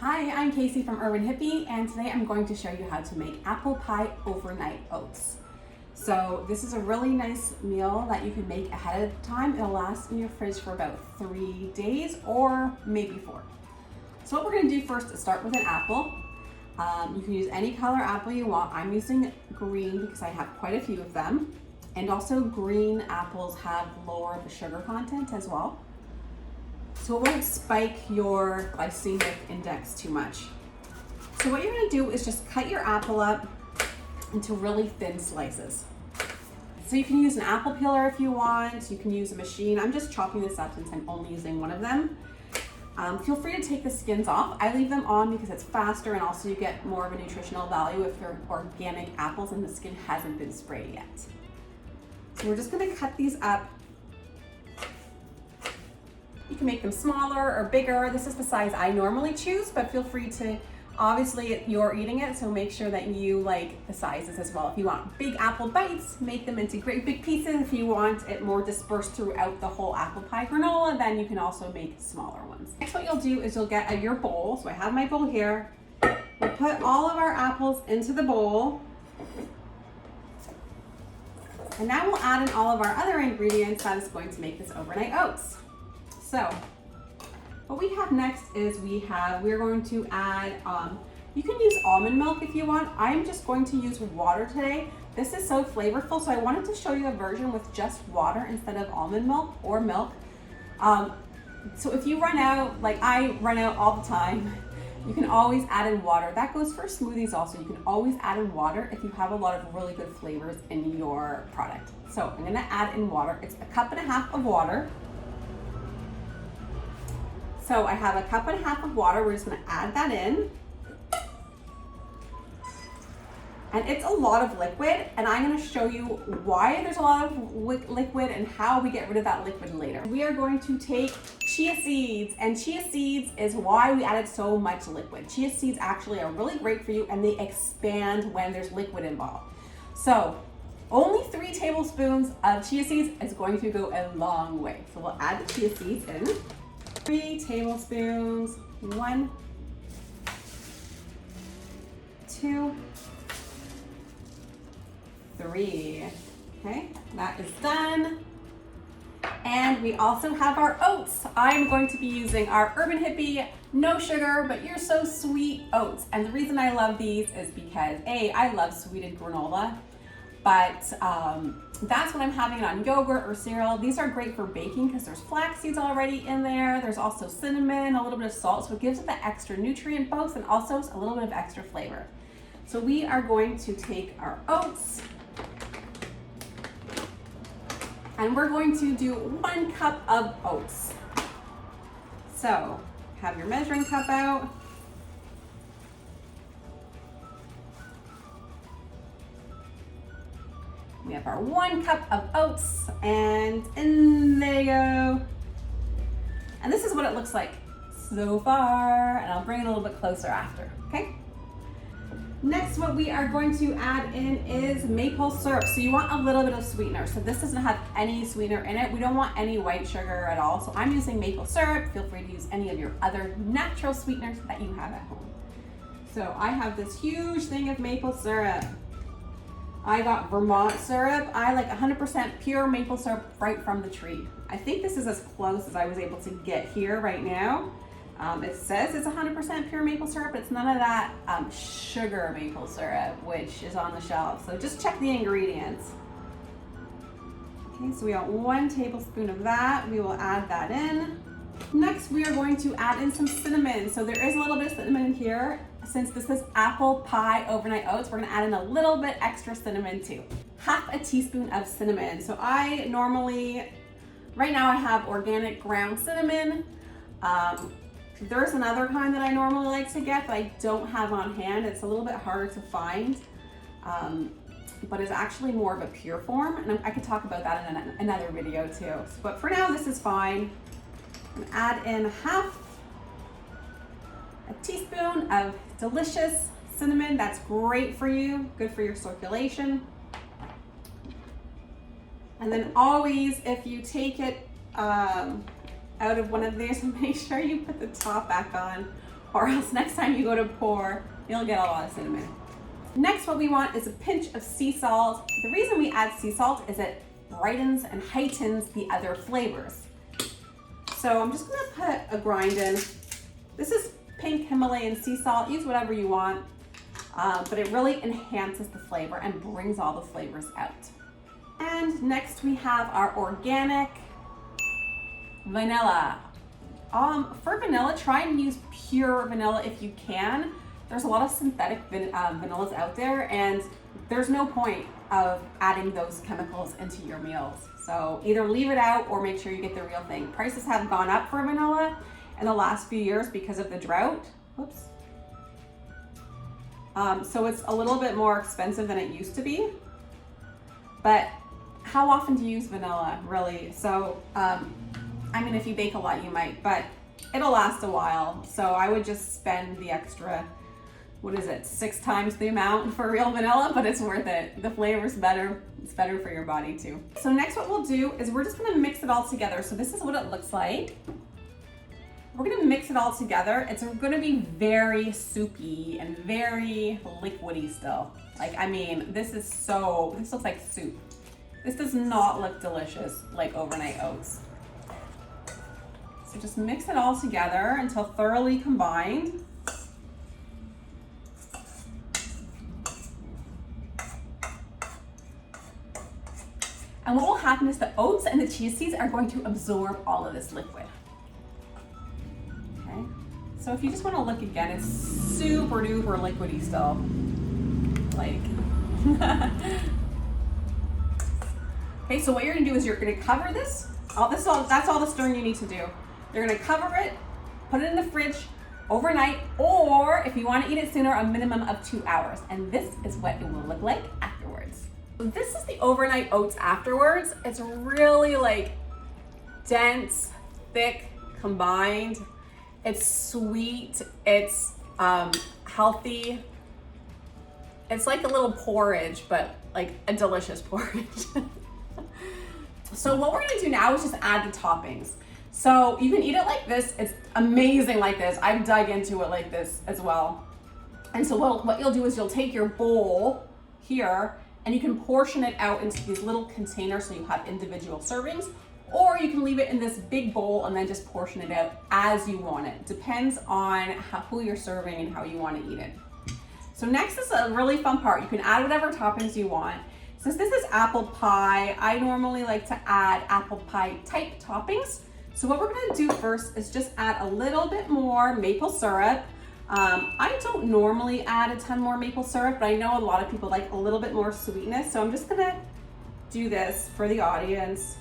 Hi, I'm Casey from Urban Hippie, and today I'm going to show you how to make apple pie overnight oats. So this is a really nice meal that you can make ahead of time. It'll last in your fridge for about 3 days or maybe 4. So what we're going to do first is start with an apple. You can use any color apple you want. I'm using green because I have quite a few of them. And also green apples have lower sugar content as well. So it won't spike your glycemic index too much. So what you're gonna do is just cut your apple up into really thin slices. So you can use an apple peeler if you want, you can use a machine. I'm just chopping this up since I'm only using one of them. Feel free to take the skins off. I leave them on because it's faster and also you get more of a nutritional value if they're organic apples and the skin hasn't been sprayed yet. So we're just gonna cut these up. You can make them smaller or bigger. This is the size I normally choose, but feel free to, obviously you're eating it, so make sure that you like the sizes as well. If you want big apple bites, make them into great big pieces. If you want it more dispersed throughout the whole apple pie granola, then you can also make smaller ones. Next, what you'll do is you'll get your bowl. So I have my bowl here. We'll put all of our apples into the bowl. And now we'll add in all of our other ingredients that is going to make this overnight oats. So what we have next is we're going to add, you can use almond milk if you want. I'm just going to use water today. This is so flavorful, so I wanted to show you a version with just water instead of almond milk or milk. So if you run out, like I run out all the time, you can always add in water. That goes for smoothies also. You can always add in water if you have a lot of really good flavors in your product. So I'm gonna add in water. It's 1.5 cups of water. So I have 1.5 cups of water. We're just gonna add that in. And it's a lot of liquid, and I'm gonna show you why there's a lot of liquid and how we get rid of that liquid later. We are going to take chia seeds, and chia seeds is why we added so much liquid. Chia seeds actually are really great for you, and they expand when there's liquid involved. So only 3 tablespoons of chia seeds is going to go a long way. So we'll add the chia seeds in. 3 tablespoons, 1, 2, 3. Okay, that is done. And we also have our oats. I'm going to be using our Urban Hippie, no sugar, but you're so sweet oats. And the reason I love these is because I love sweetened granola, but that's when I'm having it on yogurt or cereal. These are great for baking because there's flax seeds already in there. There's also cinnamon, a little bit of salt, so it gives it the extra nutrient boost and also a little bit of extra flavor. So we are going to take our oats and we're going to do 1 cup of oats. So have your measuring cup out. We have our 1 cup of oats, and in there you go. And this is what it looks like so far, and I'll bring it a little bit closer after, okay? Next, what we are going to add in is maple syrup. So you want a little bit of sweetener. So this doesn't have any sweetener in it. We don't want any white sugar at all. So I'm using maple syrup. Feel free to use any of your other natural sweeteners that you have at home. So I have this huge thing of maple syrup. I got Vermont syrup. I like 100% pure maple syrup right from the tree. I think this is as close as I was able to get here right now. It says it's 100% pure maple syrup, but it's none of that sugar maple syrup, which is on the shelf. So just check the ingredients. Okay, so we got 1 tablespoon of that. We will add that in. Next, we are going to add in some cinnamon. So there is a little bit of cinnamon in here. Since this is apple pie overnight oats, we're gonna add in a little bit extra cinnamon too. 1/2 teaspoon of cinnamon. So I normally, right now I have organic ground cinnamon. There's another kind that I normally like to get that I don't have on hand. It's a little bit harder to find, but it's actually more of a pure form, and I could talk about that in another video too. But for now, this is fine. I'm gonna add in 1/2 teaspoon of delicious cinnamon. That's great for you, good for your circulation. And then always, if you take it out of one of these, make sure you put the top back on, or else next time you go to pour, you'll get a lot of cinnamon. Next, what we want is a pinch of sea salt. The reason we add sea salt is it brightens and heightens the other flavors. So I'm just gonna put a grind in. This is pink Himalayan sea salt. Use whatever you want, but it really enhances the flavor and brings all the flavors out. And next we have our organic vanilla. For vanilla, try and use pure vanilla if you can. There's a lot of synthetic vanillas out there, and there's no point of adding those chemicals into your meals. So either leave it out or make sure you get the real thing. Prices have gone up for vanilla in the last few years because of the drought. Whoops. So it's a little bit more expensive than it used to be. But how often do you use vanilla, really? So, I mean, if you bake a lot, you might, but it'll last a while. So I would just spend the extra, 6 times the amount for real vanilla, but it's worth it. The flavor's better. It's better for your body too. So next what we'll do is we're just gonna mix it all together. So this is what it looks like. We're gonna mix it all together. It's gonna be very soupy and very liquidy still. Like, I mean, this looks like soup. This does not look delicious like overnight oats. So just mix it all together until thoroughly combined. And what will happen is the oats and the chia seeds are going to absorb all of this liquid. Okay, so if you just want to look again, it's super duper liquidy still. Like, okay, so what you're gonna do is you're gonna cover this. That's all the stirring you need to do. You're gonna cover it, put it in the fridge overnight, or if you want to eat it sooner, a minimum of 2 hours. And this is what it will look like afterwards. This is the overnight oats afterwards. It's really like dense, thick, combined. It's sweet, it's healthy. It's like a little porridge, but like a delicious porridge. So what we're gonna do now is just add the toppings. So you can eat it like this. It's amazing like this. I've dug into it like this as well. And so what you'll do is you'll take your bowl here and you can portion it out into these little containers so you have individual servings, or you can leave it in this big bowl and then just portion it out as you want it. Depends on who you're serving and how you want to eat it. So next is a really fun part. You can add whatever toppings you want. Since this is apple pie, I normally like to add apple pie type toppings. So what we're gonna do first is just add a little bit more maple syrup. I don't normally add a ton more maple syrup, but I know a lot of people like a little bit more sweetness. So I'm just gonna do this for the audience.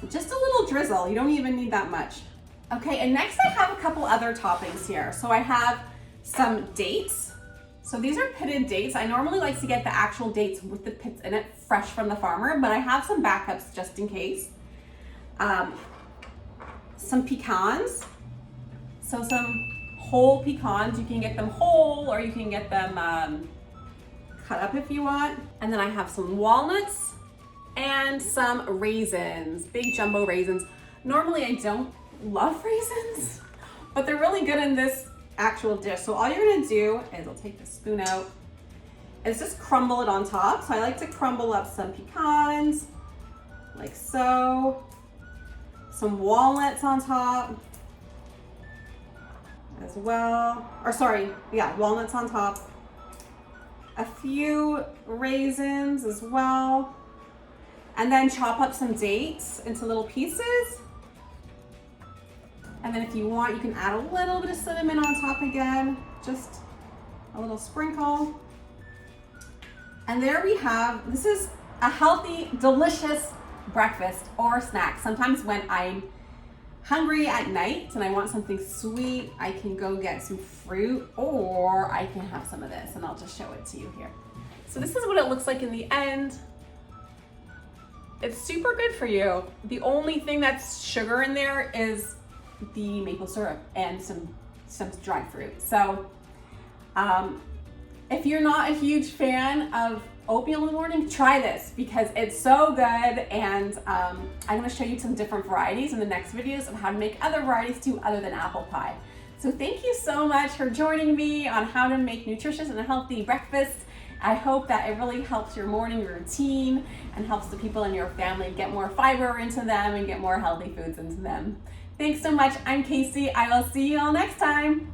Just a little drizzle, you don't even need that much. Okay, and next I have a couple other toppings here. So I have some dates. So these are pitted dates. I normally like to get the actual dates with the pits in it, fresh from the farmer, but I have some backups just in case. Some pecans. So some whole pecans. You can get them whole or you can get them cut up if you want. And then I have some walnuts and some raisins, big jumbo raisins. Normally I don't love raisins, but they're really good in this actual dish. So all you're gonna do is I'll take the spoon out and just crumble it on top. So I like to crumble up some pecans like so, some walnuts on top as well, or sorry, yeah, walnuts on top, a few raisins as well, and then chop up some dates into little pieces. And then if you want, you can add a little bit of cinnamon on top again, just a little sprinkle. And there we have, this is a healthy, delicious breakfast or snack. Sometimes when I'm hungry at night and I want something sweet, I can go get some fruit or I can have some of this, and I'll just show it to you here. So this is what it looks like in the end. It's super good for you. The only thing that's sugar in there is the maple syrup and some dried fruit. So if you're not a huge fan of oatmeal in the morning, try this because it's so good. And I'm gonna show you some different varieties in the next videos of how to make other varieties too other than apple pie. So thank you so much for joining me on how to make nutritious and healthy breakfasts. I hope that it really helps your morning routine and helps the people in your family get more fiber into them and get more healthy foods into them. Thanks so much. I'm Casey. I will see you all next time.